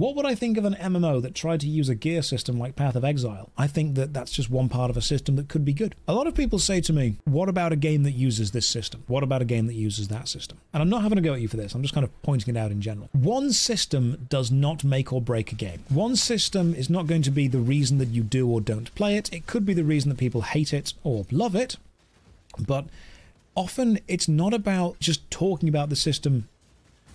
What would I think of an MMO that tried to use a gear system like Path of Exile? I think that that's just one part of a system that could be good. A lot of people say to me, what about a game that uses this system? What about a game that uses that system? And I'm not having a go at you for this. I'm just kind of pointing it out in general. One system does not make or break a game. One system is not going to be the reason that you do or don't play it. It could be the reason that people hate it or love it. But often it's not about just talking about the system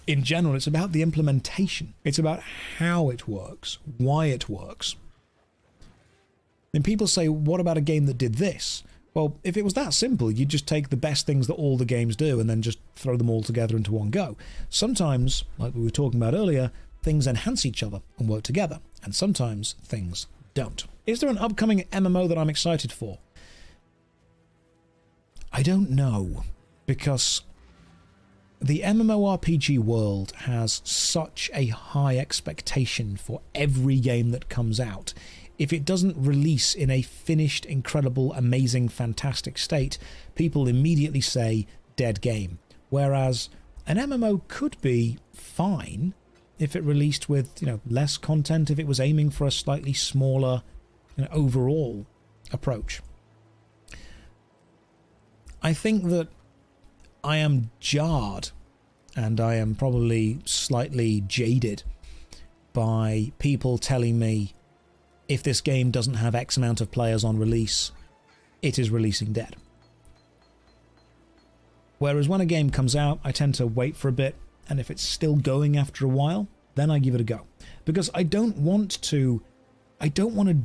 in general, it's about the implementation. It's about how it works, why it works. And people say, what about a game that did this? Well, if it was that simple, you'd just take the best things that all the games do and then just throw them all together into one go. Sometimes, like we were talking about earlier, things enhance each other and work together, and sometimes things don't. Is there an upcoming MMO that I'm excited for? I don't know, because the MMORPG world has such a high expectation for every game that comes out. If it doesn't release in a finished, incredible, amazing, fantastic state, people immediately say, dead game. Whereas an MMO could be fine if it released with, less content, if it was aiming for a slightly smaller, overall approach. I think that I am jarred, and I am probably slightly jaded by people telling me if this game doesn't have X amount of players on release, it is releasing dead. Whereas when a game comes out, I tend to wait for a bit, and if it's still going after a while, then I give it a go. Because I don't want to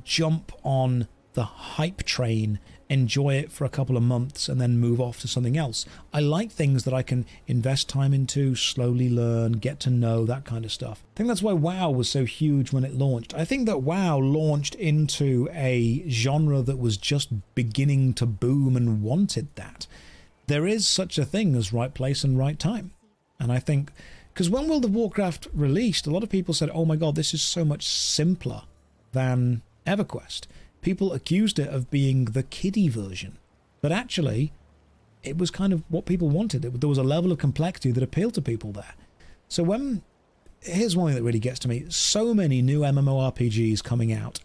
jump on the hype train, enjoy it for a couple of months, and then move off to something else. I like things that I can invest time into, slowly learn, get to know, that kind of stuff. I think that's why WoW was so huge when it launched. I think that WoW launched into a genre that was just beginning to boom and wanted that. There is such a thing as right place and right time. And I think, because when World of Warcraft released, a lot of people said, oh my god, this is so much simpler than EverQuest. People accused it of being the kiddie version, but actually it was kind of what people wanted. There was a level of complexity that appealed to people there. So here's one thing that really gets to me. So many new MMORPGs coming out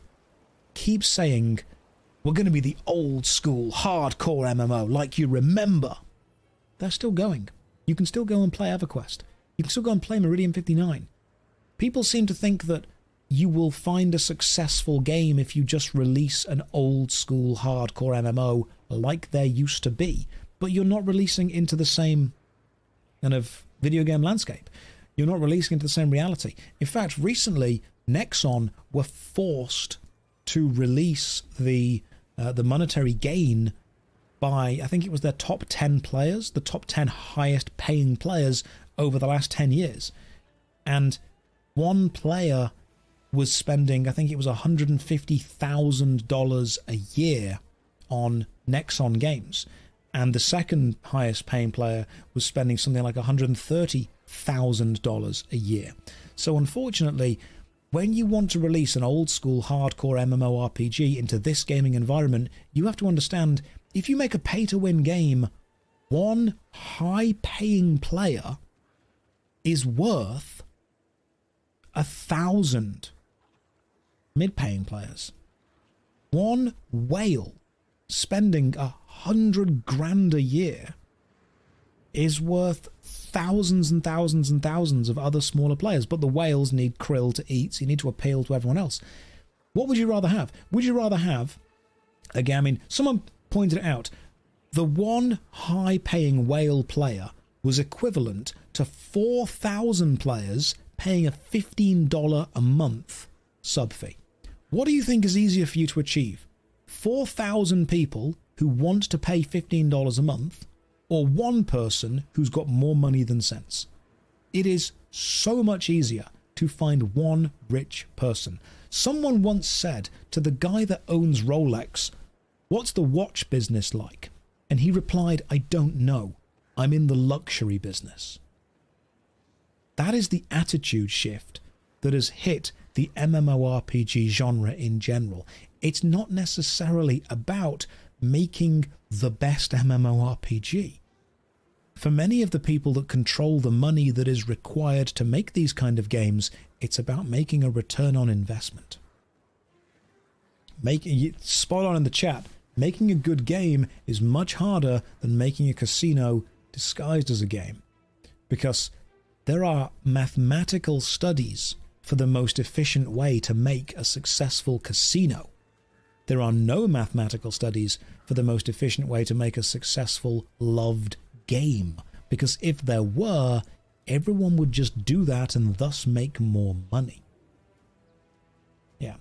keep saying, we're going to be the old school hardcore MMO like you remember. They're still going. You can still go and play EverQuest. You can still go and play Meridian 59. People seem to think that you will find a successful game if you just release an old school hardcore MMO like there used to be, but you're not releasing into the same kind of video game landscape. You're not releasing into the same reality. In fact, recently, Nexon were forced to release the monetary gain by, I think it was their top 10 players, the top 10 highest paying players over the last 10 years. And one player was spending, I think it was $150,000 a year on Nexon games. And the second highest paying player was spending something like $130,000 a year. So unfortunately, when you want to release an old school hardcore MMORPG into this gaming environment, you have to understand, if you make a pay to win game, one high paying player is worth 1,000 mid-paying players. One whale spending $100,000 a year is worth thousands and thousands and thousands of other smaller players. But the whales need krill to eat, so you need to appeal to everyone else. What would you rather have? Would you rather have, again, I mean, someone pointed it out, the one high-paying whale player was equivalent to 4,000 players paying a $15 a month sub fee. What do you think is easier for you to achieve? 4,000 people who want to pay $15 a month, or one person who's got more money than sense? It is so much easier to find one rich person. Someone once said to the guy that owns Rolex, "What's the watch business like?" And he replied, "I don't know. I'm in the luxury business." That is the attitude shift that has hit the MMORPG genre in general. It's not necessarily about making the best MMORPG. For many of the people that control the money that is required to make these kind of games, It's about making a return on investment. Spot on in the chat. Making a good game is much harder than making a casino disguised as a game. Because there are mathematical studies for the most efficient way to make a successful casino. There are no mathematical studies for the most efficient way to make a successful, loved game. Because if there were, everyone would just do that and thus make more money. Yeah.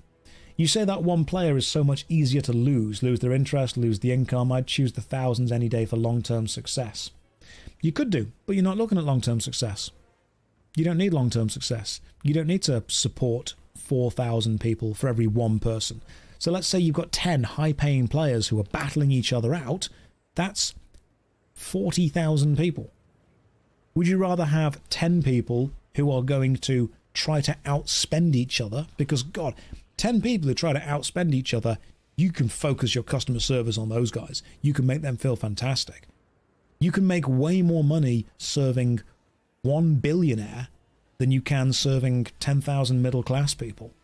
You say that one player is so much easier to lose their interest, lose the income. I'd choose the thousands any day for long-term success. You could do, but you're not looking at long-term success. You don't need long-term success. You don't need to support 4,000 people for every one person. So let's say you've got 10 high-paying players who are battling each other out. That's 40,000 people. Would you rather have 10 people who are going to try to outspend each other? Because, God, 10 people who try to outspend each other, you can focus your customer service on those guys. You can make them feel fantastic. You can make way more money serving one billionaire than you can serving 10,000 middle-class people.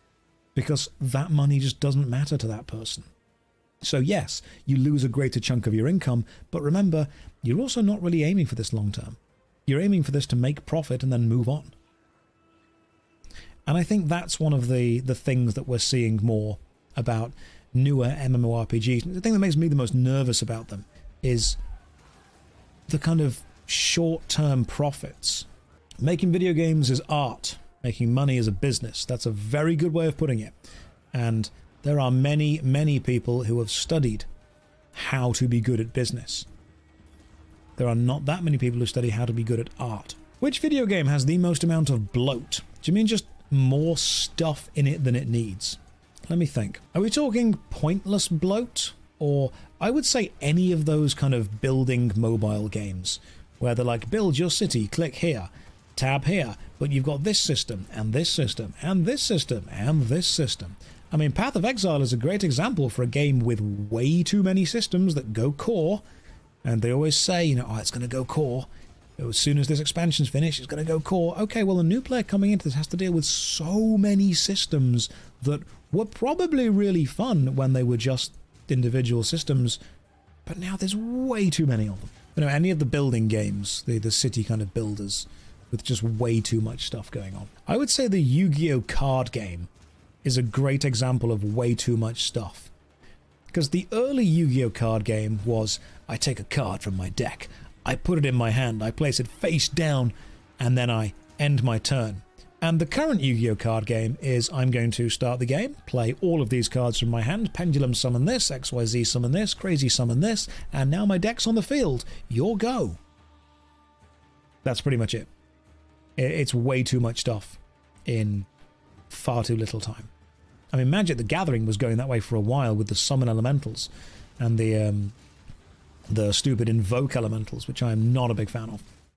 Because that money just doesn't matter to that person. So yes, you lose a greater chunk of your income, but remember, you're also not really aiming for this long-term. You're aiming for this to make profit and then move on. And I think that's one of the things that we're seeing more about newer MMORPGs. The thing that makes me the most nervous about them is the kind of short-term profits. Making video games is art. Making money is a business. That's a very good way of putting it. And there are many, many people who have studied how to be good at business. There are not that many people who study how to be good at art. Which video game has the most amount of bloat? Do you mean just more stuff in it than it needs? Let me think. Are we talking pointless bloat? Or I would say any of those kind of building mobile games where they're like, build your city, click here, tab here, but you've got this system, and this system, and this system, and this system. I mean, Path of Exile is a great example for a game with way too many systems that go core, and they always say, you know, oh, it's going to go core. As soon as this expansion's finished, it's going to go core. Okay, well, a new player coming into this has to deal with so many systems that were probably really fun when they were just individual systems, but now there's way too many of them. You know, any of the building games, the city kind of builders, with just way too much stuff going on. I would say the Yu-Gi-Oh! Card game is a great example of way too much stuff. Because the early Yu-Gi-Oh! Card game was, I take a card from my deck, I put it in my hand, I place it face down, and then I end my turn. And the current Yu-Gi-Oh! Card game is, I'm going to start the game, play all of these cards from my hand, Pendulum summon this, XYZ summon this, Crazy summon this, and now my deck's on the field. Your go. That's pretty much it. It's way too much stuff in far too little time. I mean, Magic the Gathering was going that way for a while with the summon elementals and the stupid invoke elementals, which I am not a big fan of.